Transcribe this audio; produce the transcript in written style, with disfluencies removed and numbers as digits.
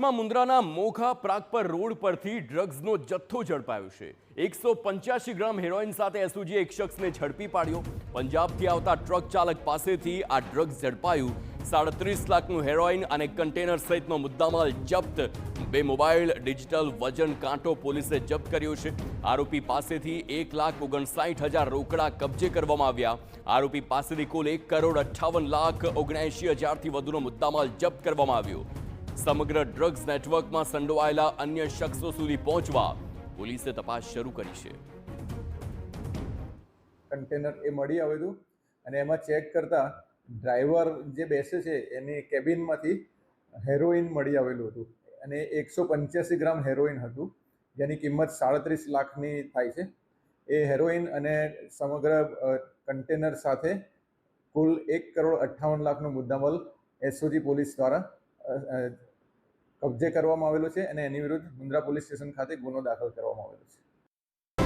કચ્છમાં મુન્દ્રાના મોખા પ્રાગપર રોડ પરથી ડ્રગ્સનો જથ્થો ઝડપાયો છે। 185 ગ્રામ હેરોઇન સાથે એસઓજીએ એક શખ્સને ઝડપી પાડ્યો। પંજાબથી આવતા ટ્રક ચાલક પાસેથી આ ડ્રગ્સ ઝડપાયું। 37 લાખનું હેરોઇન અને કન્ટેનર સહિતનો મુદ્દામાલ જપ્ત। 2 મોબાઈલ, ડિજિટલ વજન કાંટો પોલીસે જપ્ત કર્યો છે। આરોપી પાસેથી 1,59,000 રોકડા કબજે કરવામાં આવ્યા। આરોપી પાસેથી કુલ 1,58,79,000થી વધુનો મુદ્દામાલ જપ્ત કરવામાં આવ્યો। સમગ્ર ડ્રગ્સ નેટવર્કમાં સંડોવાયેલા અન્ય શખ્સો સુધી પહોંચવા પોલીસે તપાસ શરૂ કરી છે। કન્ટેનર એ મળી આવેલું અને એમાં ચેક કરતા ડ્રાઈવર જે બેસે છે એની કેબિનમાંથી હેરોઇન મળી આવેલું હતું અને 185 ગ્રામ હેરોઇન હતું, જેની કિંમત 37 લાખની થાય છે। એ હેરોઇન અને સમગ્ર કન્ટેનર સાથે કુલ 1,58,00,000નો મુદ્દામાલ એસઓજી પોલીસ દ્વારા કબજે કરવામાં આવેલો છે અને એની વિરુદ્ધ મુન્દ્રા પોલીસ સ્ટેશન ખાતે ગુનો દાખલ કરવામાં આવેલો છે।